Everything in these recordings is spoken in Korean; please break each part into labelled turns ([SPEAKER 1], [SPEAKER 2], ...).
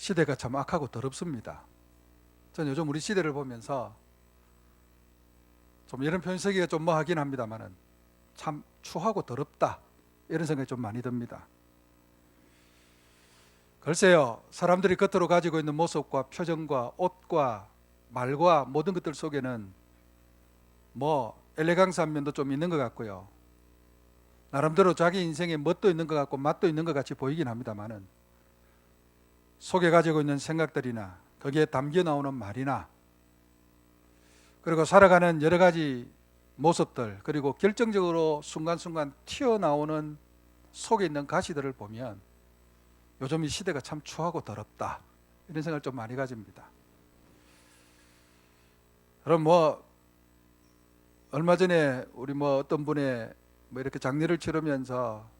[SPEAKER 1] 시대가 참 악하고 더럽습니다. 저는 요즘 우리 시대를 보면서 좀 이런 표현 쓰기가 좀 뭐 하긴 합니다만은 참 추하고 더럽다 이런 생각이 좀 많이 듭니다. 글쎄요, 사람들이 겉으로 가지고 있는 모습과 표정과 옷과 말과 모든 것들 속에는 뭐 엘레강스한 면도 좀 있는 것 같고요. 나름대로 자기 인생에 멋도 있는 것 같고 맛도 있는 것 같이 보이긴 합니다만은 속에 가지고 있는 생각들이나 거기에 담겨 나오는 말이나 그리고 살아가는 여러 가지 모습들 그리고 결정적으로 순간순간 튀어나오는 속에 있는 가시들을 보면 요즘 이 시대가 참 추하고 더럽다 이런 생각을 좀 많이 가집니다. 그럼 뭐 얼마 전에 우리 뭐 어떤 분의 뭐 이렇게 장례를 치르면서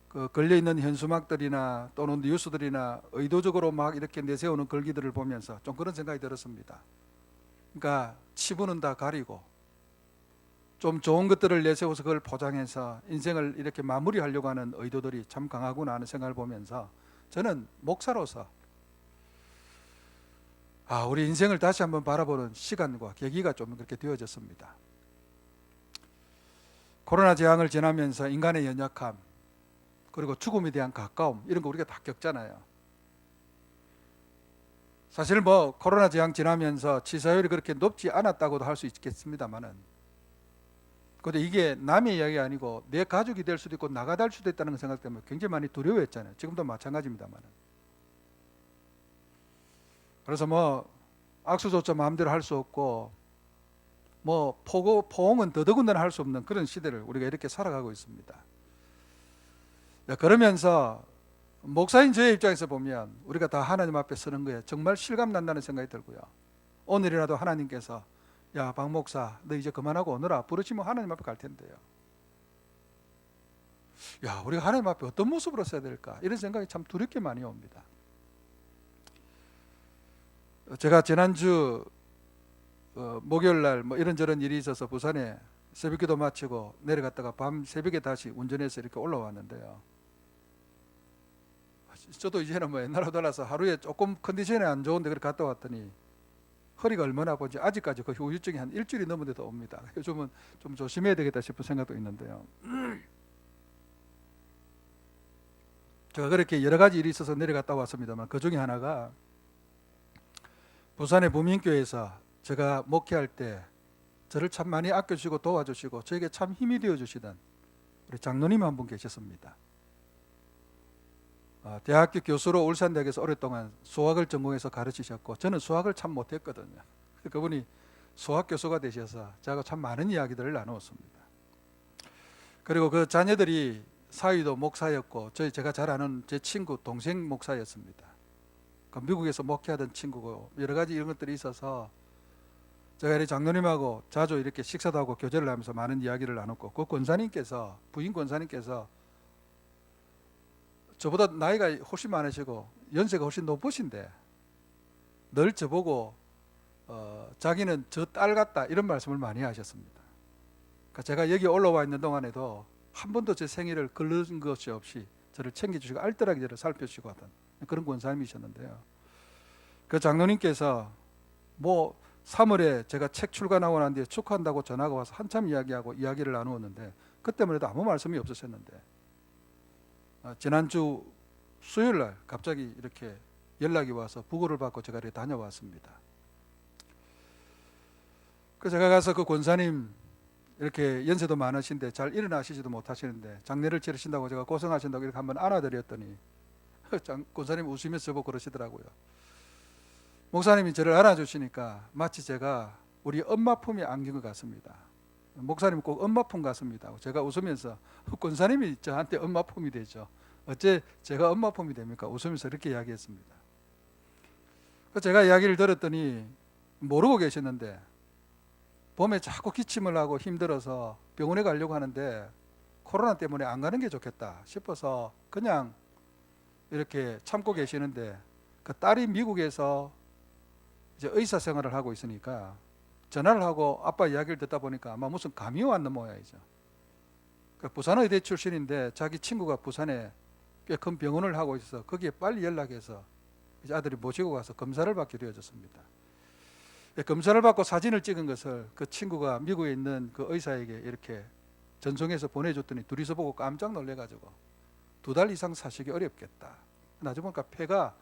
[SPEAKER 1] 그 걸려있는 현수막들이나 또는 뉴스들이나 의도적으로 막 이렇게 내세우는 글귀들을 보면서 좀 그런 생각이 들었습니다. 그러니까 치부는 다 가리고 좀 좋은 것들을 내세워서 그걸 포장해서 인생을 이렇게 마무리하려고 하는 의도들이 참 강하구나 하는 생각을 보면서 저는 목사로서 우리 인생을 다시 한번 바라보는 시간과 계기가 좀 그렇게 되어졌습니다. 코로나 재앙을 지나면서 인간의 연약함 그리고 죽음에 대한 가까움 이런 거 우리가 다 겪잖아요. 사실 뭐 코로나 재앙 지나면서 치사율이 그렇게 높지 않았다고도 할 수 있겠습니다만은 근데 이게 남의 이야기 아니고 내 가족이 될 수도 있고 나가 될 수도 있다는 생각 때문에 굉장히 많이 두려워했잖아요. 지금도 마찬가지입니다만은. 그래서 뭐 악수조차 마음대로 할 수 없고 뭐 포옹은 더더군다나 할 수 없는 그런 시대를 우리가 이렇게 살아가고 있습니다. 그러면서 목사인 저의 입장에서 보면 우리가 다 하나님 앞에 서는 거에 정말 실감난다는 생각이 들고요. 오늘이라도 하나님께서 야 박 목사 너 이제 그만하고 오너라 부르시면 하나님 앞에 갈 텐데요. 야 우리가 하나님 앞에 어떤 모습으로 서야 될까 이런 생각이 참 두렵게 많이 옵니다. 제가 지난주 목요일 날 뭐 이런저런 일이 있어서 부산에 새벽기도 마치고 내려갔다가 밤 새벽에 다시 운전해서 이렇게 올라왔는데요. 저도 이제는 뭐 옛날로 돌아서 하루에 조금 컨디션이 안 좋은데 그렇게 갔다 왔더니 허리가 얼마나 아픈지 아직까지 그 후유증이 한 일주일이 넘은데도 옵니다. 요즘은 좀 조심해야 되겠다 싶은 생각도 있는데요. 제가 그렇게 여러 가지 일이 있어서 내려갔다 왔습니다만 그 중에 하나가 부산의 부민교회에서 제가 목회할 때 저를 참 많이 아껴주시고 도와주시고 저에게 참 힘이 되어주시던 우리 장로님 한 분 계셨습니다. 대학교 교수로 울산대학에서 오랫동안 수학을 전공해서 가르치셨고 저는 수학을 참 못했거든요. 그분이 수학 교수가 되셔서 저하고 참 많은 이야기들을 나누었습니다. 그리고 그 자녀들이 사위도 목사였고 제가 잘 아는 제 친구 동생 목사였습니다. 미국에서 목회하던 친구고 여러 가지 이런 것들이 있어서 제가 이 장로님하고 자주 이렇게 식사도 하고 교제를 하면서 많은 이야기를 나눴고 그 권사님께서 부인 권사님께서 저보다 나이가 훨씬 많으시고 연세가 훨씬 높으신데 늘 저보고 자기는 저 딸 같다 이런 말씀을 많이 하셨습니다. 그러니까 제가 여기 올라와 있는 동안에도 한 번도 제 생일을 걸른 것이 없이 저를 챙겨주시고 알뜰하게 저를 살펴주시고 하던 그런 권사님이셨는데요. 그 장로님께서 뭐 3월에 제가 책 출간하고 난 뒤에 축하한다고 전화가 와서 한참 이야기를 나누었는데 그때만 해도 아무 말씀이 없으셨는데 지난주 수요일 날 갑자기 이렇게 연락이 와서 부고를 받고 제가 이렇게 다녀왔습니다. 그래서 제가 가서 그 권사님 이렇게 연세도 많으신데 잘 일어나시지도 못하시는데 장례를 치르신다고 제가 고생하신다고 이렇게 한번 안아드렸더니 권사님 웃으면서 저보고 그러시더라고요. 목사님이 저를 안아주시니까 마치 제가 우리 엄마 품에 안긴 것 같습니다. 목사님 꼭 엄마 품 같습니다. 제가 웃으면서 권사님이 저한테 엄마 품이 되죠. 어째 제가 엄마 품이 됩니까? 웃으면서 이렇게 이야기했습니다. 제가 이야기를 들었더니 모르고 계셨는데 봄에 자꾸 기침을 하고 힘들어서 병원에 가려고 하는데 코로나 때문에 안 가는 게 좋겠다 싶어서 그냥 이렇게 참고 계시는데 그 딸이 미국에서 이제 의사 생활을 하고 있으니까 전화를 하고 아빠 이야기를 듣다 보니까 아마 무슨 감이 왔는 모양이죠. 그 부산의대 출신인데 자기 친구가 부산에 꽤 큰 병원을 하고 있어서 거기에 빨리 연락해서 이제 아들이 모시고 가서 검사를 받게 되어졌습니다. 검사를 받고 사진을 찍은 것을 그 친구가 미국에 있는 그 의사에게 이렇게 전송해서 보내줬더니 둘이서 보고 깜짝 놀래가지고 2달 이상 사시기 어렵겠다. 나중에 보니까 폐가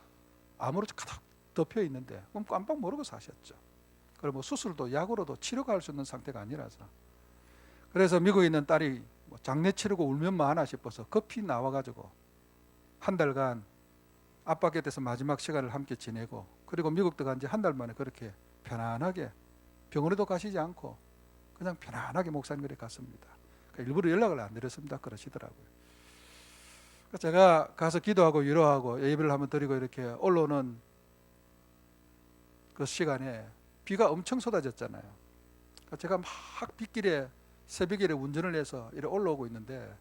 [SPEAKER 1] 암으로 가득 덮여 있는데 그럼 깜빡 모르고 사셨죠. 그리고 뭐 수술도 약으로도 치료가 할 수 있는 상태가 아니라서. 그래서 미국에 있는 딸이 뭐 장례 치르고 울면 마하나 싶어서 급히 나와가지고 한 달간 아빠 곁에서 마지막 시간을 함께 지내고, 그리고 미국 들어간 지 한 달 만에 그렇게 편안하게 병원에도 가시지 않고 그냥 편안하게 목사님 곁에 갔습니다. 그러니까 일부러 연락을 안 드렸습니다. 그러시더라고요. 제가 가서 기도하고 위로하고 예배를 한번 드리고 이렇게 올라오는 그 시간에 비가 엄청 쏟아졌잖아요. 제가 막 빗길에 새벽에 운전을 해서 이렇게 올라오고 있는데,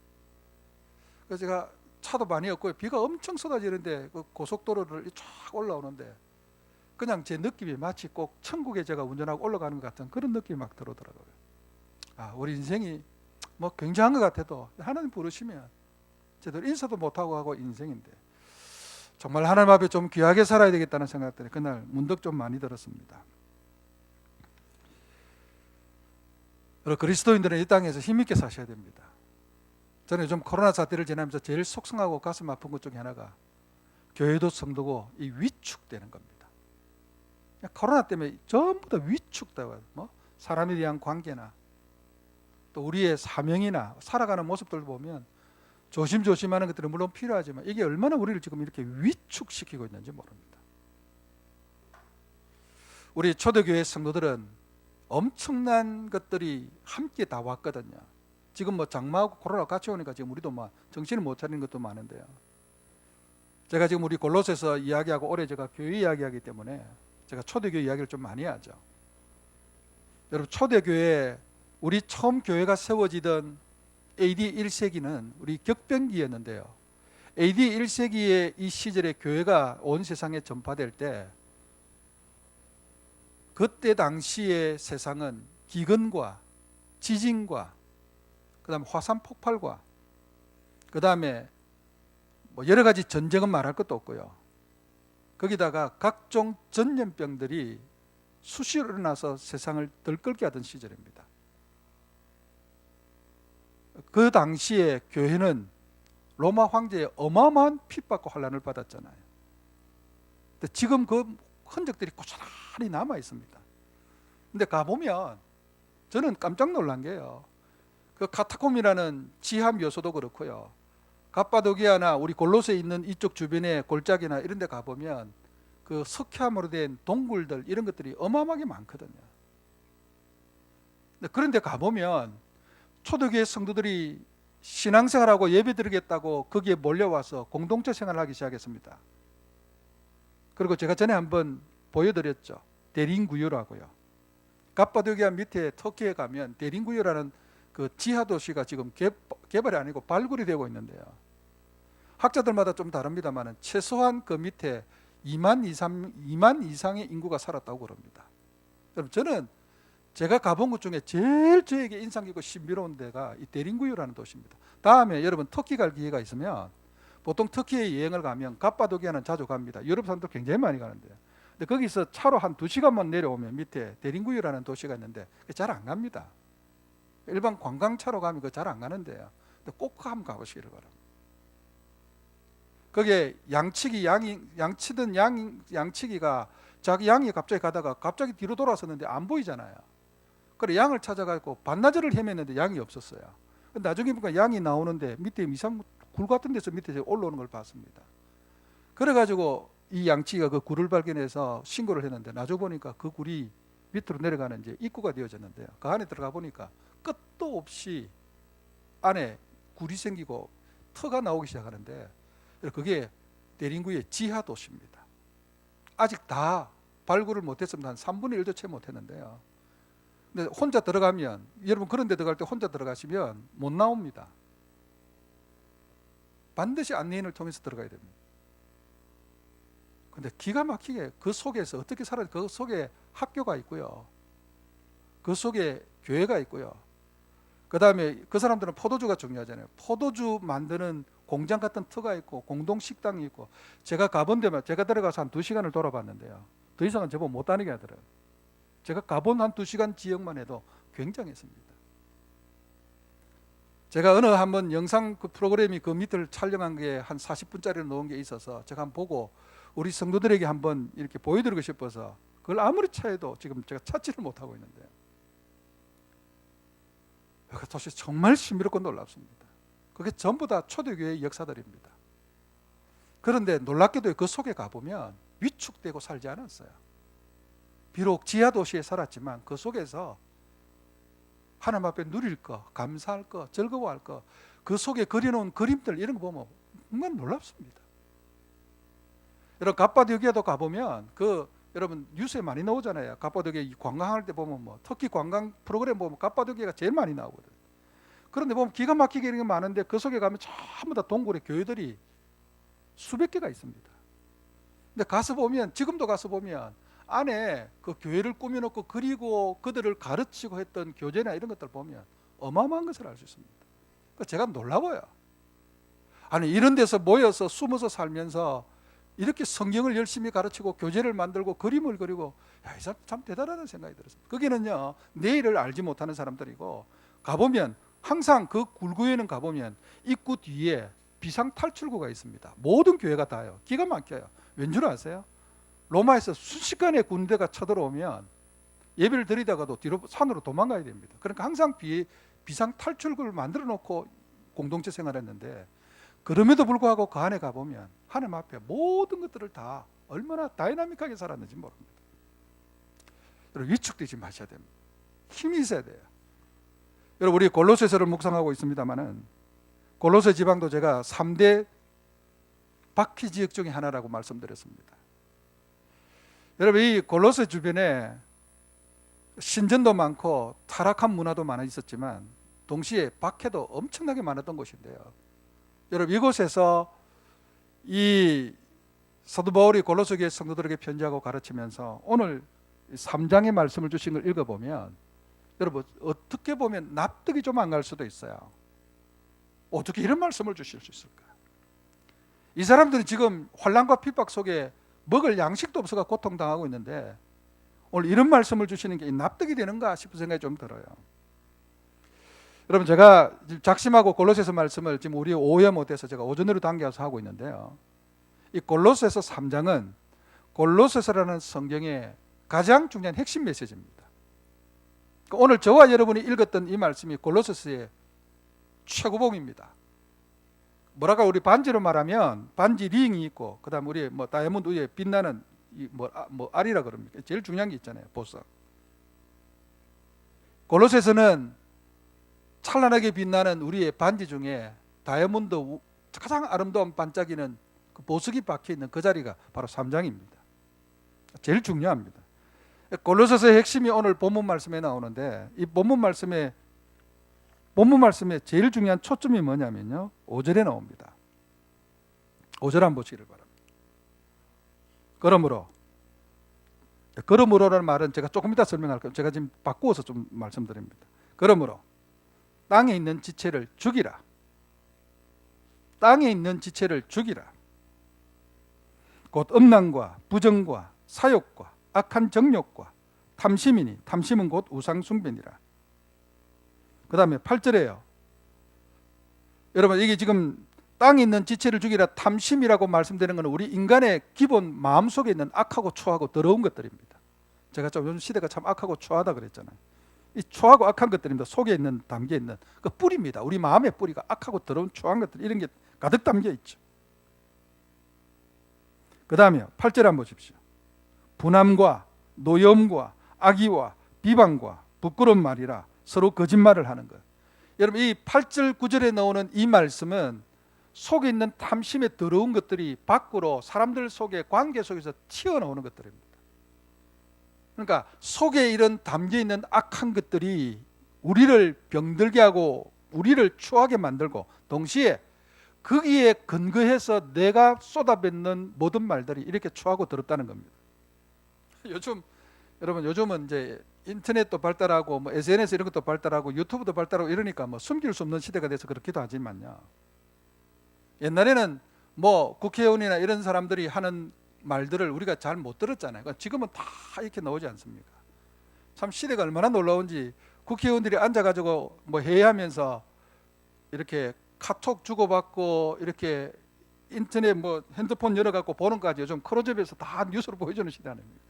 [SPEAKER 1] 그래서 제가 차도 많이 없고 비가 엄청 쏟아지는데 그 고속도로를 쫙 올라오는데 그냥 제 느낌이 마치 꼭 천국에 제가 운전하고 올라가는 것 같은 그런 느낌이 막 들어오더라고요. 우리 인생이 뭐 굉장한 것 같아도 하나님 부르시면 제대로 인사도 못하고 하고 인생인데 정말 하나님 앞에 좀 귀하게 살아야 되겠다는 생각들이 그날 문득 좀 많이 들었습니다. 그리스도인들은 이 땅에서 힘있게 사셔야 됩니다. 저는 요즘 코로나 사태를 지나면서 제일 속상하고 가슴 아픈 것 중에 하나가 교회도 성도고 이 위축되는 겁니다. 코로나 때문에 전부 다 위축되고, 뭐 사람에 대한 관계나 또 우리의 사명이나 살아가는 모습들 보면 조심조심하는 것들은 물론 필요하지만 이게 얼마나 우리를 지금 이렇게 위축시키고 있는지 모릅니다. 우리 초대교회 성도들은 엄청난 것들이 함께 다 왔거든요. 지금 뭐 장마하고 코로나 같이 오니까 지금 우리도 막 정신을 못 차리는 것도 많은데요. 제가 지금 우리 골로새서 이야기하고 올해 제가 교회 이야기하기 때문에 제가 초대교회 이야기를 좀 많이 하죠. 여러분, 초대교회, 우리 처음 교회가 세워지던 AD 1세기는 우리 격변기였는데요. AD 1세기의 이 시절에 교회가 온 세상에 전파될 때 그때 당시의 세상은 기근과 지진과 그다음 화산 폭발과 그다음에 뭐 여러 가지 전쟁은 말할 것도 없고요. 거기다가 각종 전염병들이 수시로 일어나서 세상을 들끓게 하던 시절입니다. 그 당시에 교회는 로마 황제의 어마어마한 핍박과 환난을 받았잖아요. 근데 지금 그 흔적들이 고스란히 남아 있습니다. 근데 가보면 저는 깜짝 놀란 게요, 그 카타콤이라는 지하 묘소도 그렇고요, 갑바도기아나 우리 골로새에 있는 이쪽 주변의 골짜기나 이런 데 가보면 그 석회암으로 된 동굴들 이런 것들이 어마어마하게 많거든요. 그런데 가보면 초대교회 성도들이 신앙생활하고 예배 드리겠다고 거기에 몰려와서 공동체 생활을 하기 시작했습니다. 그리고 제가 전에 한번 보여드렸죠. 데린구유라고요. 갑바도기아 밑에 터키에 가면 데린구유라는 그 지하 도시가 지금 개발이 아니고 발굴이 되고 있는데요. 학자들마다 좀 다릅니다만 최소한 그 밑에 2만 이상의 인구가 살았다고 그럽니다. 여러분, 저는 제가 가본 것 중에 제일 저에게 인상 깊고 신비로운 데가 이 데린구유라는 도시입니다. 다음에 여러분 터키 갈 기회가 있으면 보통 터키에 여행을 가면 갑바도기아는 자주 갑니다. 유럽 사람들 굉장히 많이 가는데요. 근데 거기서 차로 한 2시간만 내려오면 밑에 데린구유라는 도시가 있는데 잘 안 갑니다. 일반 관광차로 가면 그 잘 안 가는데요. 근데 꼭 한번 가보시기를 바랍니다. 거기에 양치기가 자기 양이 갑자기 가다가 갑자기 뒤로 돌아섰는데 안 보이잖아요. 그래 양을 찾아가고 반나절을 헤맸는데 양이 없었어요. 나중에 보니까 양이 나오는데 밑에 이상 굴 같은 데서 밑에 올라오는 걸 봤습니다. 그래가지고 이 양치기가 그 굴을 발견해서 신고를 했는데 나중에 보니까 그 굴이 밑으로 내려가는 이제 입구가 되어졌는데요. 그 안에 들어가 보니까 끝도 없이 안에 굴이 생기고 터가 나오기 시작하는데 그게 데린구유의 지하 도시입니다. 아직 다 발굴을 못했습니다. 한 3분의 1도 채 못했는데요. 근데 혼자 들어가면, 여러분 그런 데 들어갈 때 혼자 들어가시면 못 나옵니다. 반드시 안내인을 통해서 들어가야 됩니다. 근데 기가 막히게 그 속에서 어떻게 살아야, 그 속에 학교가 있고요, 그 속에 교회가 있고요, 그 다음에 그 사람들은 포도주가 중요하잖아요. 포도주 만드는 공장 같은 터가 있고 공동 식당이 있고 제가 가본 데만 제가 들어가서 한 2시간을 돌아봤는데요. 더 이상은 제법 못 다니게 하더라고요. 제가 가본 한 2시간 지역만 해도 굉장했습니다. 제가 어느 한번 영상 그 프로그램이 그 밑을 촬영한 게 한 40분짜리로 놓은 게 있어서 제가 한번 보고 우리 성도들에게 한번 이렇게 보여드리고 싶어서 그걸 아무리 찾아도 지금 제가 찾지를 못하고 있는데요. 그것이 정말 신비롭고 놀랍습니다. 그게 전부 다 초대교회의 역사들입니다. 그런데 놀랍게도 그 속에 가보면 위축되고 살지 않았어요. 비록 지하도시에 살았지만 그 속에서 하나님 앞에 누릴 거, 감사할 거, 즐거워할 거, 그 속에 그려놓은 그림들 이런 거 보면 정말 놀랍습니다. 여러분 갑바도기아도 가보면 여러분 뉴스에 많이 나오잖아요. 갑바도기아 관광할 때 보면 터키 관광 프로그램 보면 갑바도기아가 제일 많이 나오거든요. 그런데 보면 기가 막히게 이런 게 많은데 그 속에 가면 전부 다 동굴의 교회들이 수백 개가 있습니다. 근데 가서 보면 지금도 가서 보면 안에 그 교회를 꾸며놓고 그리고 그들을 가르치고 했던 교재나 이런 것들 보면 어마어마한 것을 알 수 있습니다. 제가 놀라워요. 아니 이런 데서 모여서 숨어서 살면서 이렇게 성경을 열심히 가르치고 교재를 만들고 그림을 그리고 이 사람 참 대단하다는 생각이 들었습니다. 거기는요 내일을 알지 못하는 사람들이고 가보면 항상 그 굴구에는 가보면 입구 뒤에 비상탈출구가 있습니다. 모든 교회가 다요. 기가 막혀요. 왠 줄 아세요? 로마에서 순식간에 군대가 쳐들어오면 예배를 드리다가도 뒤로 산으로 도망가야 됩니다. 그러니까 항상 비상탈출구를 만들어 놓고 공동체 생활했는데 그럼에도 불구하고 그 안에 가보면 하나님 앞에 모든 것들을 다 얼마나 다이나믹하게 살았는지 모릅니다. 여러분 위축되지 마셔야 됩니다. 힘이 있어야 돼요. 여러분 우리 골로새서를 묵상하고 있습니다마는 골로새 지방도 제가 3대 바퀴 지역 중에 하나라고 말씀드렸습니다. 여러분 이 골로새 주변에 신전도 많고 타락한 문화도 많아 있었지만 동시에 박해도 엄청나게 많았던 곳인데요. 여러분 이곳에서 이 사도 바울이 골로새 교회 성도들에게 편지하고 가르치면서 오늘 3장의 말씀을 주신 걸 읽어보면 여러분 어떻게 보면 납득이 좀 안 갈 수도 있어요. 어떻게 이런 말씀을 주실 수 있을까? 이 사람들은 지금 환난과 핍박 속에 먹을 양식도 없어서 고통당하고 있는데 오늘 이런 말씀을 주시는 게 납득이 되는가 싶은 생각이 좀 들어요. 여러분 제가 작심하고 골로새서 말씀을 지금 우리 오후에 못해서 제가 오전으로 당겨서 하고 있는데요. 이 골로새서 3장은 골로새서라는 성경의 가장 중요한 핵심 메시지입니다. 오늘 저와 여러분이 읽었던 이 말씀이 골로새서의 최고봉입니다. 뭐랄까 우리 반지로 말하면 반지 링이 있고 그다음 우리 다이아몬드 위에 빛나는 알이라 그럽니까? 제일 중요한 게 있잖아요. 보석. 골로새서는 찬란하게 빛나는 우리의 반지 중에 다이아몬드 가장 아름다운 반짝이는 그 보석이 박혀 있는 그 자리가 바로 3장입니다. 제일 중요합니다. 골로새서의 핵심이 오늘 본문 말씀에 나오는데 이 본문 말씀의 제일 중요한 초점이 뭐냐면요 5절에 나옵니다. 5절 한번 보시기를 바랍니다. 그러므로라는 말은 제가 조금 이따 설명할 거예요. 제가 지금 바꾸어서 좀 말씀드립니다. 그러므로 땅에 있는 지체를 죽이라. 땅에 있는 지체를 죽이라. 곧 음란과 부정과 사욕과 악한 정욕과 탐심이니 탐심은 곧 우상숭배니라. 그 다음에 8절에요. 여러분 이게 지금 땅에 있는 지체를 죽이라 탐심이라고 말씀드리는 것은 우리 인간의 기본 마음속에 있는 악하고 초하고 더러운 것들입니다. 제가 좀 요즘 시대가 참 악하고 초하다 그랬잖아요. 이 초하고 악한 것들입니다. 속에 있는 담겨 있는 그 뿌리입니다. 우리 마음의 뿌리가 악하고 더러운 초한 것들 이런 게 가득 담겨 있죠. 그 다음에 8절 한번 보십시오. 분함과 노염과 악의와 비방과 부끄러운 말이라 서로 거짓말을 하는 것. 여러분 이 8절 9절에 나오는 이 말씀은 속에 있는 탐심의 더러운 것들이 밖으로 사람들 속에 관계 속에서 튀어나오는 것들입니다. 그러니까 속에 이런 담겨있는 악한 것들이 우리를 병들게 하고 우리를 추하게 만들고 동시에 거기에 근거해서 내가 쏟아붓는 모든 말들이 이렇게 추하고 더럽다는 겁니다. 요즘은 이제 인터넷도 발달하고 SNS 이런 것도 발달하고 유튜브도 발달하고 이러니까 숨길 수 없는 시대가 돼서 그렇기도 하지만요. 옛날에는 뭐 국회의원이나 이런 사람들이 하는 말들을 우리가 잘 못 들었잖아요. 그러니까 지금은 다 이렇게 나오지 않습니까? 참 시대가 얼마나 놀라운지 국회의원들이 앉아가지고 뭐 회의하면서 이렇게 카톡 주고받고 이렇게 인터넷 뭐 핸드폰 열어갖고 보는 까지 요즘 클로즈업에서 다 뉴스로 보여주는 시대 아닙니까?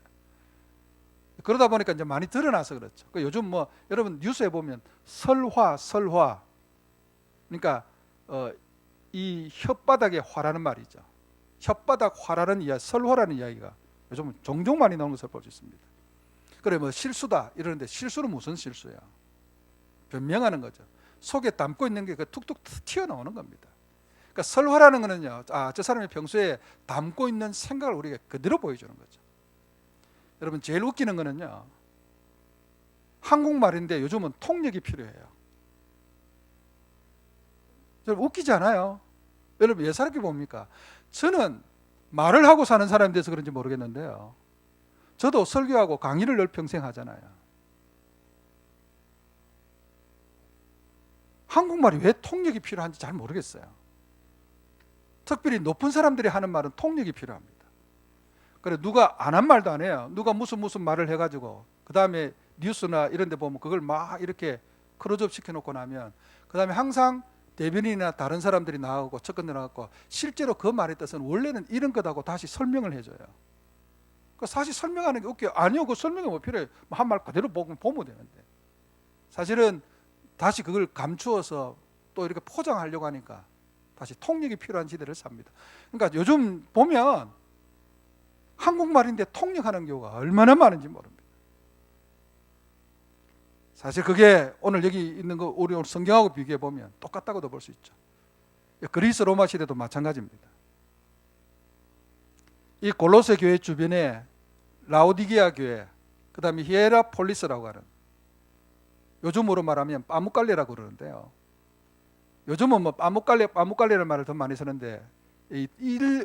[SPEAKER 1] 그러다 보니까 이제 많이 드러나서 그렇죠. 요즘 뭐 여러분 뉴스에 보면 설화 그러니까 이 혓바닥에 화라는 말이죠. 혓바닥 화라는 이야기, 설화라는 이야기가 요즘 종종 많이 나오는 것을 볼 수 있습니다. 그래 뭐 실수다 이러는데 실수는 무슨 실수야? 변명하는 거죠. 속에 담고 있는 게 툭툭 튀어나오는 겁니다. 그러니까 설화라는 거는요, 저 사람이 평소에 담고 있는 생각을 우리가 그대로 보여주는 거죠. 여러분 제일 웃기는 거는요, 한국말인데 요즘은 통역이 필요해요. 여러분 웃기지 않아요? 여러분 예사롭게 봅니까? 저는 말을 하고 사는 사람이 돼서 그런지 모르겠는데요, 저도 설교하고 강의를 늘 평생 하잖아요. 한국말이 왜 통역이 필요한지 잘 모르겠어요. 특별히 높은 사람들이 하는 말은 통역이 필요합니다. 그래 누가 안 한 말도 안 해요. 누가 무슨 말을 해가지고 그 다음에 뉴스나 이런 데 보면 그걸 막 이렇게 클로즈업 시켜놓고 나면 그 다음에 항상 대변인이나 다른 사람들이 나오고 접근 나가고 실제로 그 말의 뜻은 원래는 이런 거다고 다시 설명을 해줘요. 사실 설명하는 게 웃겨요. 아니요, 그 설명이 뭐 필요해요. 한 말 그대로 보면 되는데 사실은 다시 그걸 감추어서 또 이렇게 포장하려고 하니까 다시 통역이 필요한 시대를 삽니다. 그러니까 요즘 보면 한국말인데 통역하는 경우가 얼마나 많은지 모릅니다. 사실 그게 오늘 여기 있는 거 우리 오늘 성경하고 비교해 보면 똑같다고도 볼 수 있죠. 그리스 로마 시대도 마찬가지입니다. 이 골로새 교회 주변에 라오디게아 교회, 그 다음에 히에라폴리스라고 하는, 요즘으로 말하면 빠뭇갈레라고 그러는데요. 요즘은 뭐 빠뭇갈레라는 말을 더 많이 쓰는데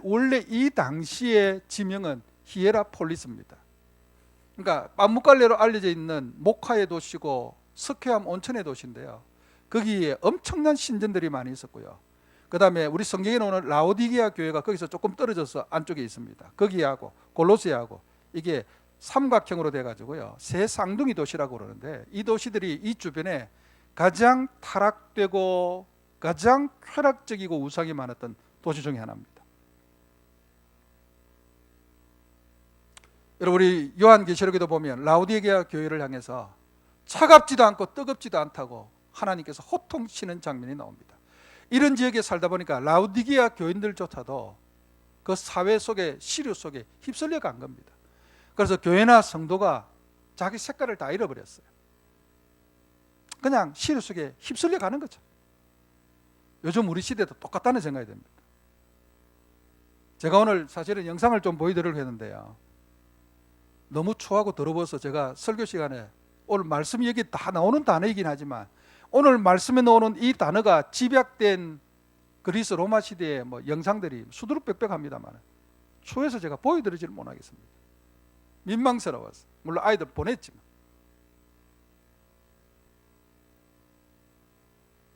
[SPEAKER 1] 원래 이 당시의 지명은 히에라폴리스입니다. 그러니까 빠뭇갈레로 알려져 있는 목화의 도시고 석회암 온천의 도시인데요, 거기에 엄청난 신전들이 많이 있었고요. 그 다음에 우리 성경에 나오는 라오디게아 교회가 거기서 조금 떨어져서 안쪽에 있습니다. 거기하고 골로새하고 이게 삼각형으로 돼가지고요, 세 쌍둥이 도시라고 그러는데, 이 도시들이 이 주변에 가장 타락되고 가장 쾌락적이고 우상이 많았던 도시 중에 하나입니다. 여러분 우리 요한계시록에도 보면 라오디게아 교회를 향해서 차갑지도 않고 뜨겁지도 않다고 하나님께서 호통치는 장면이 나옵니다. 이런 지역에 살다 보니까 라오디게아 교인들조차도 그 사회 속에, 시류 속에 휩쓸려 간 겁니다. 그래서 교회나 성도가 자기 색깔을 다 잃어버렸어요. 그냥 시류 속에 휩쓸려 가는 거죠. 요즘 우리 시대도 똑같다는 생각이 듭니다. 제가 오늘 사실은 영상을 좀 보여드리려고 했는데요, 너무 추하고 더러워서 제가 설교 시간에, 오늘 말씀이 여기 다 나오는 단어이긴 하지만 오늘 말씀에 나오는 이 단어가 집약된 그리스 로마 시대의 뭐 영상들이 수두룩빽빽합니다만 추해서 제가 보여드리지를 못하겠습니다. 민망스러워서. 물론 아이들 보냈지만.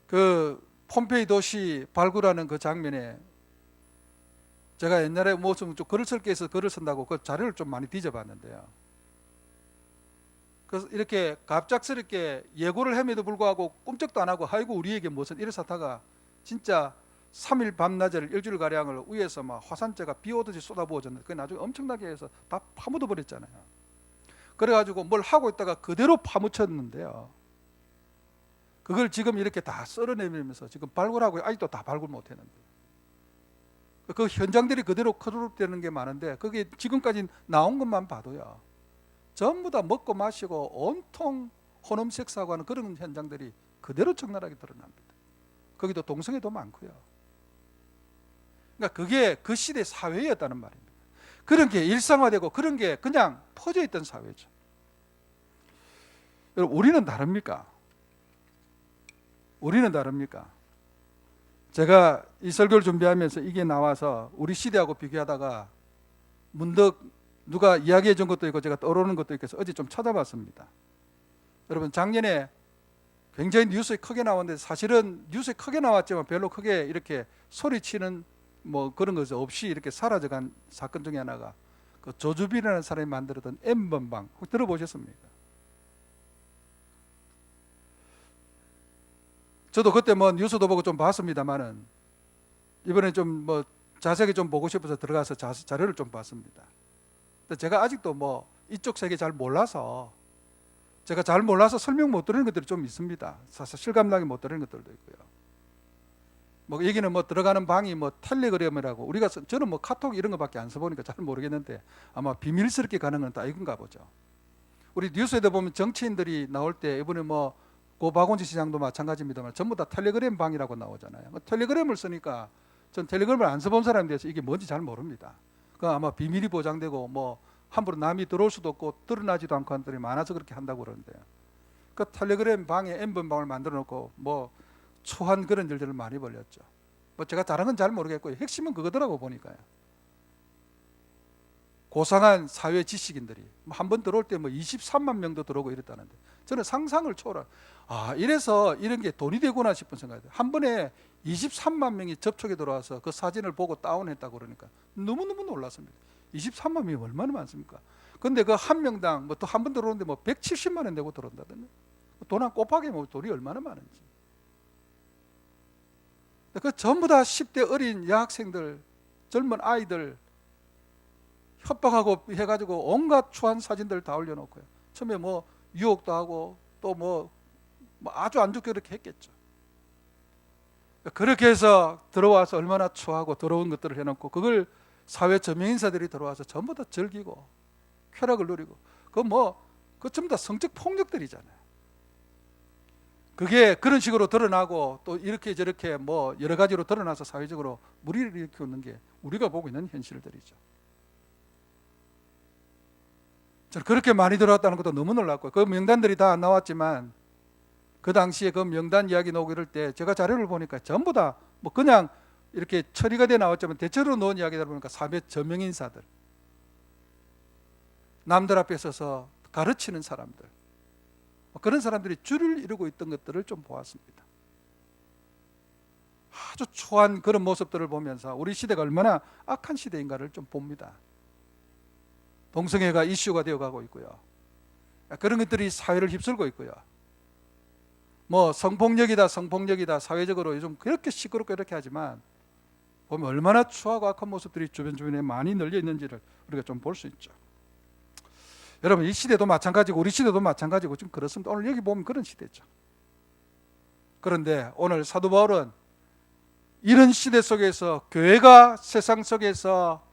[SPEAKER 1] 그 폼페이 도시 발굴하는 그 장면에 제가 옛날에 무슨 좀 글을 쓸 게 있어서 글을 쓴다고 그 자료를 좀 많이 뒤져봤는데요, 그래서 이렇게 갑작스럽게 예고를 함에도 불구하고 꿈쩍도 안 하고 아이고 우리에게 무슨 이런 사태가 진짜 3일 밤낮을 일주일가량을 위에서 막 화산재가 비 오듯이 쏟아부어졌는데 그게 나중에 엄청나게 해서 다 파묻어 버렸잖아요. 그래가지고 뭘 하고 있다가 그대로 파묻혔는데요, 그걸 지금 이렇게 다 썰어내면서 지금 발굴하고 아직도 다 발굴 못했는데, 그 현장들이 그대로 크루룩되는 게 많은데 그게 지금까지 나온 것만 봐도요, 전부 다 먹고 마시고 온통 혼음섹스하고 하는 그런 현장들이 그대로 적나라하게 드러납니다. 거기도 동성애도 많고요. 그러니까 그게 그 시대 사회였다는 말입니다. 그런 게 일상화되고 그런 게 그냥 퍼져 있던 사회죠. 여러분 우리는 다릅니까? 우리는 다릅니까? 제가 이 설교를 준비하면서 이게 나와서 우리 시대하고 비교하다가 문득 누가 이야기해 준 것도 있고 제가 떠오르는 것도 있고 해서 어제 좀 찾아봤습니다. 여러분 작년에 굉장히 뉴스에 크게 나왔는데 사실은 뉴스에 크게 나왔지만 별로 크게 이렇게 소리치는 뭐 그런 것이 없이 이렇게 사라져간 사건 중에 하나가 그 조주빈이라는 사람이 만들었던 N번방 혹 들어보셨습니까? 저도 그때 뭐 뉴스도 보고 좀 봤습니다만은 이번에 좀 뭐 자세하게 좀 보고 싶어서 들어가서 자료를 좀 봤습니다. 근데 제가 아직도 뭐 이쪽 세계 잘 몰라서 제가 잘 몰라서 설명 못 드리는 것들이 좀 있습니다. 사실 실감나게 못 드리는 것들도 있고요. 뭐 여기는 뭐 들어가는 방이 뭐 텔레그램이라고 우리가 저는 뭐 카톡 이런 거밖에 안 써보니까 잘 모르겠는데 아마 비밀스럽게 가는 건 다 이건가 보죠. 우리 뉴스에도 보면 정치인들이 나올 때 이번에 뭐 고박원지 시장도 마찬가지입니다만 전부 다 텔레그램 방이라고 나오잖아요. 텔레그램을 쓰니까 전 텔레그램을 안 써본 사람에 대해서 이게 뭔지 잘 모릅니다. 그 아마 비밀이 보장되고 뭐 함부로 남이 들어올 수도 없고 드러나지도 않고 한 들이 많아서 그렇게 한다고 그러는데요. 그 텔레그램 방에 N번방을 만들어 놓고 뭐 초한 그런 일들을 많이 벌렸죠. 뭐 제가 다른 건 잘 모르겠고요. 핵심은 그거더라고 보니까요. 고상한 사회 지식인들이 한 번 들어올 때 뭐 23만 명도 들어오고 이랬다는데 저는 상상을 초월한 이래서 이런 게 돈이 되구나 싶은 생각이 들어요. 한 번에 23만 명이 접촉에 들어와서 그 사진을 보고 다운했다고 그러니까 너무너무 놀랐습니다. 23만 명이 얼마나 많습니까? 근데 그 한 명당 뭐 또 한 번 들어오는데 뭐 170만 원 내고 들어온다던데 돈 한 곱하기 뭐 돈이 얼마나 많은지. 그 전부 다 10대 어린 여학생들, 젊은 아이들 협박하고 해가지고 온갖 추한 사진들 다 올려놓고요. 처음에 뭐 유혹도 하고 또 뭐 아주 안 좋게 그렇게 했겠죠. 그렇게 해서 들어와서 얼마나 추하고 더러운 것들을 해놓고 그걸 사회 저명인사들이 들어와서 전부 다 즐기고 쾌락을 누리고 그 전부 다 성적 폭력들이잖아요. 그게 그런 식으로 드러나고 또 이렇게 저렇게 뭐 여러 가지로 드러나서 사회적으로 무리를 일으키는 게 우리가 보고 있는 현실들이죠. 저는 그렇게 많이 들어왔다는 것도 너무 놀랐고요. 그 명단들이 다 안 나왔지만 그 당시에 그 명단 이야기 나오고 이럴 때 제가 자료를 보니까 전부 다 뭐 그냥 이렇게 처리가 돼 나왔지만 대체로 놓은 이야기다 보니까 사회 저명인사들, 남들 앞에 서서 가르치는 사람들, 그런 사람들이 줄을 이루고 있던 것들을 좀 보았습니다. 아주 초한 그런 모습들을 보면서 우리 시대가 얼마나 악한 시대인가를 좀 봅니다. 동성애가 이슈가 되어가고 있고요. 그런 것들이 사회를 휩쓸고 있고요. 뭐 성폭력이다 사회적으로 요즘 그렇게 시끄럽고 이렇게 하지만 보면 얼마나 추하고 악한 모습들이 주변에 많이 널려 있는지를 우리가 좀 볼 수 있죠. 여러분 이 시대도 마찬가지고 우리 시대도 마찬가지고 좀 그렇습니다. 오늘 여기 보면 그런 시대죠. 그런데 오늘 사도 바울은 이런 시대 속에서 교회가 세상 속에서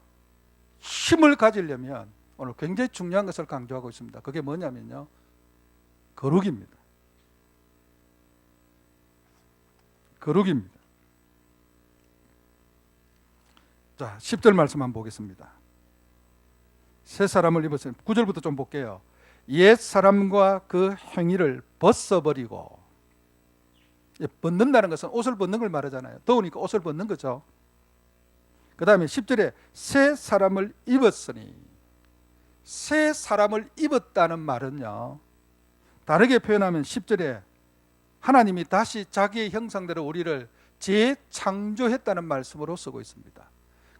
[SPEAKER 1] 힘을 가지려면 오늘 굉장히 중요한 것을 강조하고 있습니다. 그게 뭐냐면요, 거룩입니다. 거룩입니다. 자, 10절 말씀 한번 보겠습니다. 새 사람을 입었으니 9절부터 좀 볼게요. 옛 사람과 그 행위를 벗어버리고, 벗는다는 것은 옷을 벗는 걸 말하잖아요. 더우니까 옷을 벗는 거죠. 그 다음에 10절에 새 사람을 입었으니, 새 사람을 입었다는 말은요, 다르게 표현하면 10절에 하나님이 다시 자기의 형상대로 우리를 재창조했다는 말씀으로 쓰고 있습니다.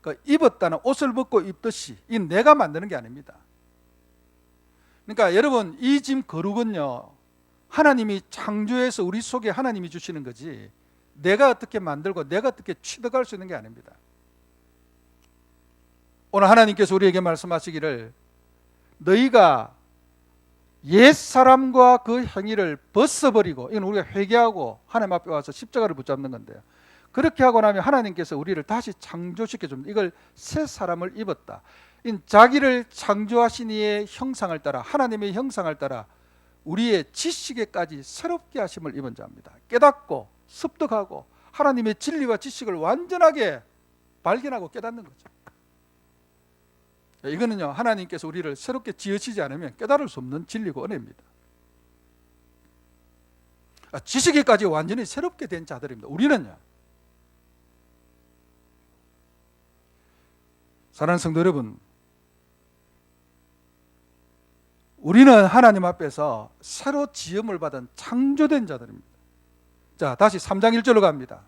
[SPEAKER 1] 그러니까 입었다는 옷을 벗고 입듯이 이 내가 만드는 게 아닙니다. 그러니까 여러분 이 지금 거룩은요, 하나님이 창조해서 우리 속에 하나님이 주시는 거지 내가 어떻게 만들고 내가 어떻게 취득할 수 있는 게 아닙니다. 오늘 하나님께서 우리에게 말씀하시기를 너희가 옛사람과 그 행위를 벗어버리고, 이건 우리가 회개하고 하나님 앞에 와서 십자가를 붙잡는 건데요, 그렇게 하고 나면 하나님께서 우리를 다시 창조시켜 줍니다. 이걸 새 사람을 입었다. 자기를 창조하신 이의 형상을 따라, 하나님의 형상을 따라 우리의 지식에까지 새롭게 하심을 입은 자입니다. 깨닫고 습득하고 하나님의 진리와 지식을 완전하게 발견하고 깨닫는 거죠. 이거는요, 하나님께서 우리를 새롭게 지으시지 않으면 깨달을 수 없는 진리고 은혜입니다. 지식에까지 완전히 새롭게 된 자들입니다. 우리는요. 사랑하는 성도 여러분, 우리는 하나님 앞에서 새로 지음을 받은 창조된 자들입니다. 자, 다시 3장 1절로 갑니다.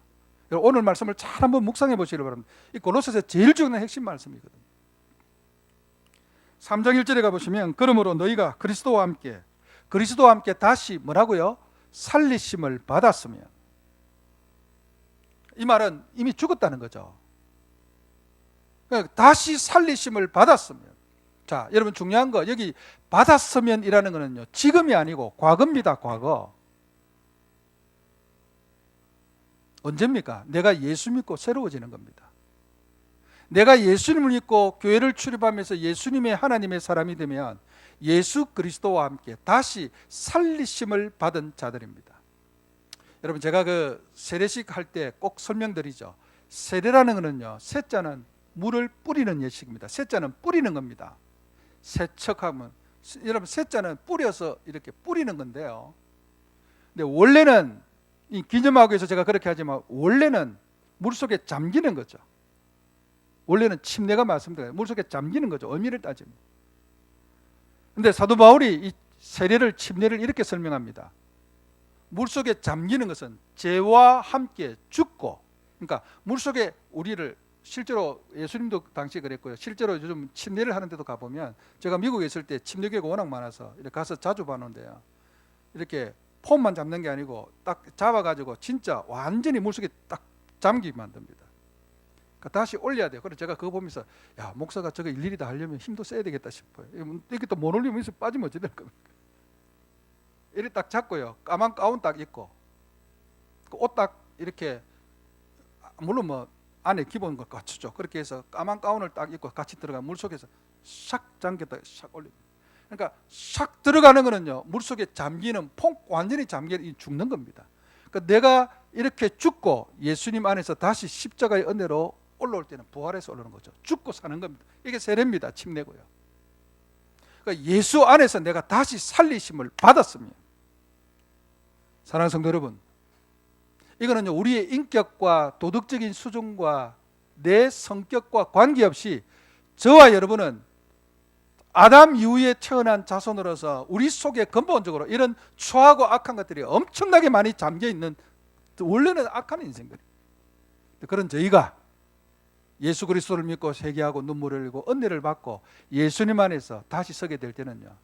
[SPEAKER 1] 오늘 말씀을 잘 한번 묵상해 보시기 바랍니다. 이 골로새서 제일 중요한 핵심 말씀이거든요. 3장 1절에 가보시면 그러므로 너희가 그리스도와 함께 다시 뭐라고요? 살리심을 받았으면. 이 말은 이미 죽었다는 거죠. 다시 살리심을 받았으면. 자, 여러분 중요한 거 여기 받았으면이라는 거는요, 지금이 아니고 과거입니다. 과거. 언제입니까? 내가 예수 믿고 새로워지는 겁니다. 내가 예수님을 믿고 교회를 출입하면서 예수님의 하나님의 사람이 되면 예수 그리스도와 함께 다시 살리심을 받은 자들입니다. 여러분, 제가 그 세례식 할 때 꼭 설명드리죠. 세례라는 거는요, 세자는 물을 뿌리는 예식입니다. 세자는 뿌리는 겁니다. 세척하면, 여러분, 세자는 뿌려서 이렇게 뿌리는 건데요. 근데 원래는 이 기념하기 위해서 제가 그렇게 하지만 원래는 물속에 잠기는 거죠. 원래는 침례가 말씀드려요. 물속에 잠기는 거죠. 의미를 따지면. 근데 사도 바울이 이 세례를, 침례를 이렇게 설명합니다. 물속에 잠기는 것은 죄와 함께 죽고, 그러니까 물속에 우리를, 실제로 예수님도 당시에 그랬고요. 실제로 요즘 침례를 하는 데도 가보면, 제가 미국에 있을 때 침례교회가 워낙 많아서 이렇게 가서 자주 봤는데요, 이렇게 폼만 잡는 게 아니고 딱 잡아가지고 진짜 완전히 물속에 딱 잠기게 만듭니다. 그러니까 다시 올려야 돼요. 그래서 제가 그거 보면서, 야, 목사가 저거 일일이 다 하려면 힘도 써야 되겠다 싶어요. 이렇게 또 못 올리면 빠지면 어찌 될 겁니까? 이렇게 딱 잡고요, 까만 가운 딱 입고, 옷 딱 이렇게, 물론 뭐 안에 기본 걸 갖추죠. 그렇게 해서 까만 가운을 딱 입고 같이 들어가 물속에서 샥 잠겼다 샥 올립니다. 그러니까 샥 들어가는 거는요, 물속에 잠기는, 완전히 잠기는, 죽는 겁니다. 그러니까 내가 이렇게 죽고 예수님 안에서 다시 십자가의 은혜로 올라올 때는 부활해서 올라오는 거죠. 죽고 사는 겁니다. 이게 세례입니다. 침례고요. 그러니까 예수 안에서 내가 다시 살리심을 받았으면, 사랑하는 성도 여러분, 이거는요, 우리의 인격과 도덕적인 수준과 내 성격과 관계없이 저와 여러분은 아담 이후에 태어난 자손으로서 우리 속에 근본적으로 이런 추하고 악한 것들이 엄청나게 많이 잠겨있는, 원래는 악한 인생들이에요. 그런 저희가 예수 그리스도를 믿고 회개하고 눈물을 흘리고 은혜를 받고 예수님 안에서 다시 서게 될 때는요,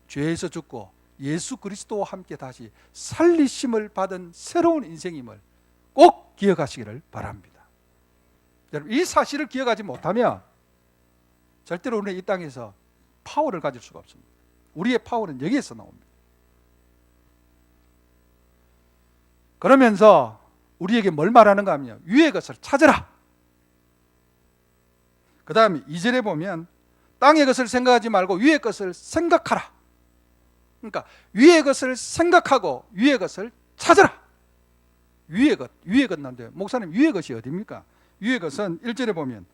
[SPEAKER 1] 죄에서 죽고 예수 그리스도와 함께 다시 살리심을 받은 새로운 인생임을 꼭 기억하시기를 바랍니다. 여러분, 이 사실을 기억하지 못하면 절대로 우리는 이 땅에서 파워를 가질 수가 없습니다. 우리의 파워는 여기에서 나옵니다. 그러면서 우리에게 뭘 말하는가 하면, 위의 것을 찾으라. 그 다음에 2절에 보면 땅의 것을 생각하지 말고 위의 것을 생각하라. 그러니까 위의 것을 생각하고 위의 것을 찾으라. 위의 것 난데, 목사님 위의 것이 어디입니까? 위의 것은 1절에 보면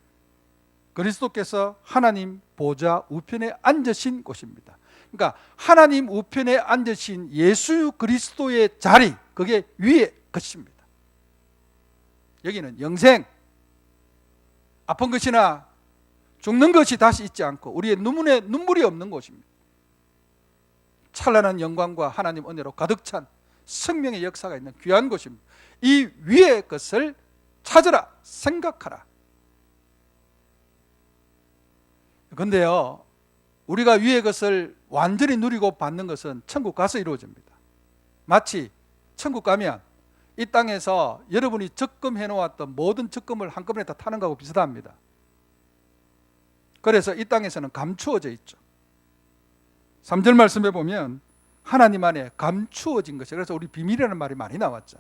[SPEAKER 1] 그리스도께서 하나님 보좌 우편에 앉으신 곳입니다. 그러니까 하나님 우편에 앉으신 예수 그리스도의 자리, 그게 위의 것입니다. 여기는 영생, 아픈 것이나 죽는 것이 다시 있지 않고 우리의 눈물에 눈물이 없는 곳입니다. 찬란한 영광과 하나님 은혜로 가득 찬 생명의 역사가 있는 귀한 곳입니다. 이 위의 것을 찾으라, 생각하라. 그런데요, 우리가 위의 것을 완전히 누리고 받는 것은 천국 가서 이루어집니다. 마치 천국 가면 이 땅에서 여러분이 적금해 놓았던 모든 적금을 한꺼번에 다 타는 거하고 비슷합니다. 그래서 이 땅에서는 감추어져 있죠. 3절 말씀에 보면 하나님 안에 감추어진 것이에요. 그래서 우리 비밀이라는 말이 많이 나왔죠.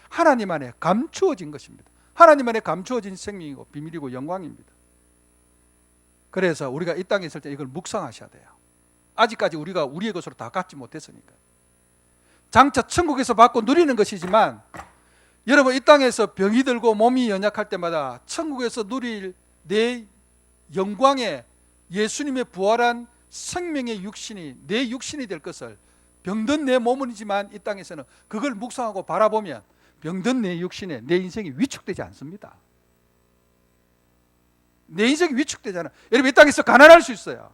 [SPEAKER 1] 하나님 안에 감추어진 것입니다. 하나님 안에 감추어진 생명이고 비밀이고 영광입니다. 그래서 우리가 이 땅에 있을 때 이걸 묵상하셔야 돼요. 아직까지 우리가 우리의 것으로 다 갖지 못했으니까. 장차 천국에서 받고 누리는 것이지만, 여러분 이 땅에서 병이 들고 몸이 연약할 때마다 천국에서 누릴 내 영광의 예수님의 부활한 생명의 육신이 내 육신이 될 것을, 병든 내 몸이지만 이 땅에서는 그걸 묵상하고 바라보면 병든 내 육신에 내 인생이 위축되지 않습니다. 내 인생이 위축되잖아요. 여러분 이 땅에서 가난할 수 있어요.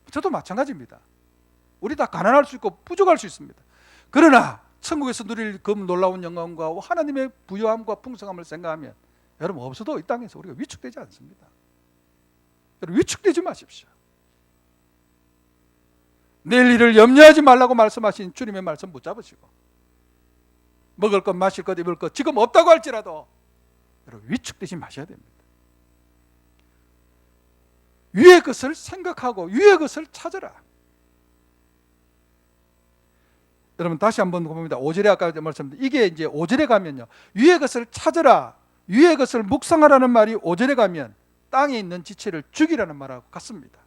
[SPEAKER 1] 저도 마찬가지입니다. 우리 다 가난할 수 있고 부족할 수 있습니다. 그러나 천국에서 누릴 그 놀라운 영광과 하나님의 부요함과 풍성함을 생각하면 여러분 없어도 이 땅에서 우리가 위축되지 않습니다. 여러분 위축되지 마십시오. 내일 일을 염려하지 말라고 말씀하신 주님의 말씀 붙잡으시고 먹을 것, 마실 것, 입을 것 지금 없다고 할지라도 여러분 위축되지 마셔야 됩니다. 위의 것을 생각하고 위의 것을 찾으라. 여러분 다시 한번 봅니다. 5절에 아까 말씀드린 이게 이제 5절에 가면요. 위의 것을 찾으라. 위의 것을 묵상하라는 말이 5절에 가면 땅에 있는 지체를 죽이라는 말하고 같습니다.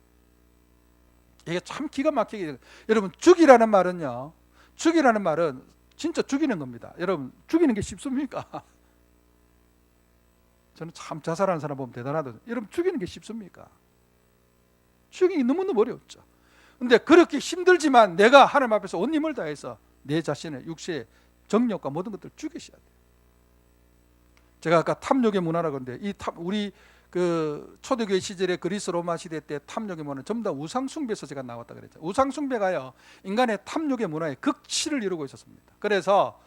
[SPEAKER 1] 이게 참 기가 막히게 여러분 죽이라는 말은요. 죽이라는 말은 진짜 죽이는 겁니다. 여러분 죽이는 게 쉽습니까? 저는 참 자살하는 사람 보면 대단하거든요. 여러분 죽이는 게 쉽습니까? 죽이기 너무너무 어렵죠. 근데 그렇게 힘들지만 내가 하나님 앞에서 온 힘을 다해서 내 자신의 육체의 정욕과 모든 것들을 죽이셔야 돼요. 제가 아까 탐욕의 문화라고 하는데 우리 그 초대교회 시절에 그리스 로마 시대 때 탐욕의 문화는 전부 다 우상숭배에서 제가 나왔다 그랬죠. 우상숭배가요 인간의 탐욕의 문화의 극치를 이루고 있었습니다. 그래서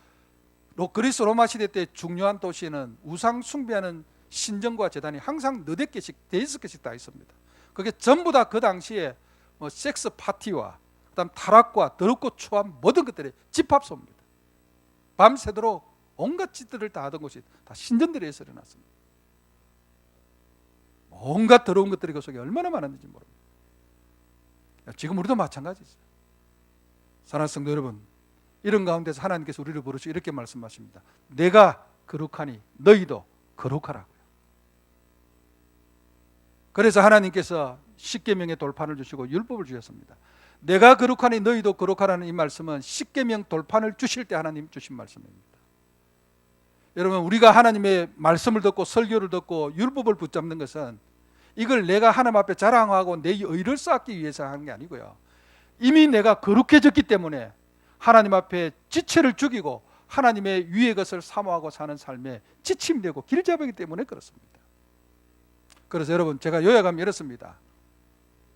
[SPEAKER 1] 그리스 로마 시대 때 중요한 도시에는 우상숭배하는 신전과 제단이 항상 4개씩 5개씩 다 있습니다. 그게 전부 다 그 당시에 뭐 섹스 파티와 그다음 타락과 더럽고 추한 모든 것들이 집합소입니다. 밤새도록 온갖 짓들을 다 하던 곳이 다 신전들에 서려놨습니다. 온갖 더러운 것들이 그 속에 얼마나 많았는지 모릅니다. 지금 우리도 마찬가지죠. 사랑하는 성도 여러분, 이런 가운데서 하나님께서 우리를 부르시고 이렇게 말씀하십니다. 내가 거룩하니 너희도 거룩하라고요. 그래서 하나님께서 십계명의 돌판을 주시고 율법을 주셨습니다. 내가 거룩하니 너희도 거룩하라는 이 말씀은 십계명 돌판을 주실 때 하나님 주신 말씀입니다. 여러분 우리가 하나님의 말씀을 듣고 설교를 듣고 율법을 붙잡는 것은 이걸 내가 하나님 앞에 자랑하고 내 의를 쌓기 위해서 하는 게 아니고요. 이미 내가 거룩해졌기 때문에 하나님 앞에 지체를 죽이고 하나님의 위의 것을 사모하고 사는 삶에 지침되고 길잡이기 때문에 그렇습니다. 그래서 여러분 제가 요약하면 이렇습니다.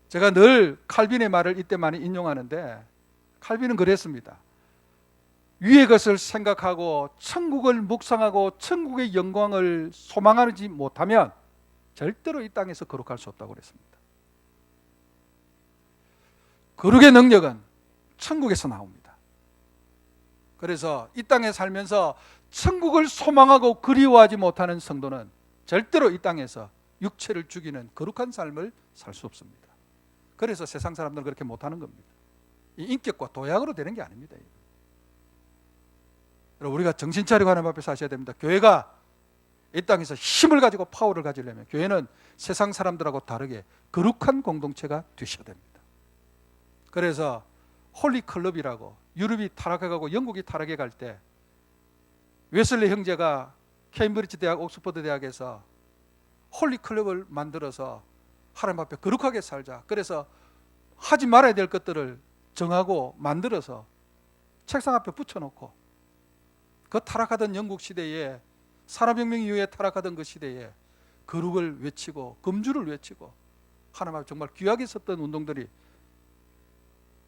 [SPEAKER 1] 제가 늘 칼빈의 말을 이때 많이 인용하는데 칼빈은 그랬습니다. 위의 것을 생각하고 천국을 묵상하고 천국의 영광을 소망하지 못하면 절대로 이 땅에서 거룩할 수 없다고 그랬습니다. 거룩의 능력은 천국에서 나옵니다. 그래서 이 땅에 살면서 천국을 소망하고 그리워하지 못하는 성도는 절대로 이 땅에서 육체를 죽이는 거룩한 삶을 살 수 없습니다. 그래서 세상 사람들은 그렇게 못하는 겁니다. 이 인격과 도약으로 되는 게 아닙니다. 여러분 우리가 정신 차리고 하나님 앞에 사셔야 됩니다. 교회가 이 땅에서 힘을 가지고 파워를 가지려면 교회는 세상 사람들하고 다르게 거룩한 공동체가 되셔야 됩니다. 그래서 홀리 클럽이라고 유럽이 타락해가고 영국이 타락해 갈 때 웨슬리 형제가 케임브리지 대학, 옥스퍼드 대학에서 홀리 클럽을 만들어서 하나님 앞에 거룩하게 살자. 그래서 하지 말아야 될 것들을 정하고 만들어서 책상 앞에 붙여놓고 그 타락하던 영국 시대에 산업혁명 이후에 타락하던 그 시대에 거룩을 외치고 금주를 외치고 하나님 앞에 정말 귀하게 섰던 운동들이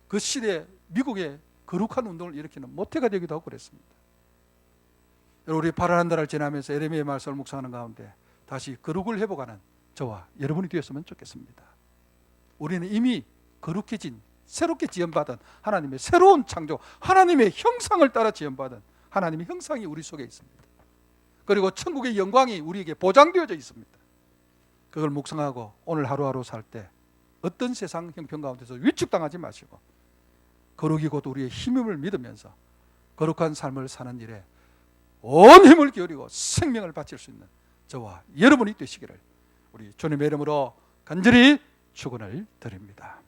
[SPEAKER 1] 그 시대에 미국의 거룩한 운동을 일으키는 모태가 되기도 하고 그랬습니다. 우리 파란 한 달을 지나면서 예레미야의 말씀을 묵상하는 가운데 다시 거룩을 회복하는 저와 여러분이 되었으면 좋겠습니다. 우리는 이미 거룩해진 새롭게 지음받은 하나님의 새로운 창조, 하나님의 형상을 따라 지음받은 하나님의 형상이 우리 속에 있습니다. 그리고 천국의 영광이 우리에게 보장되어져 있습니다. 그걸 묵상하고 오늘 하루하루 살 때 어떤 세상 형편 가운데서 위축당하지 마시고 거룩이 곧 우리의 힘임을 믿으면서 거룩한 삶을 사는 일에 온 힘을 기울이고 생명을 바칠 수 있는 저와 여러분이 되시기를 우리 주님의 이름으로 간절히 축원을 드립니다.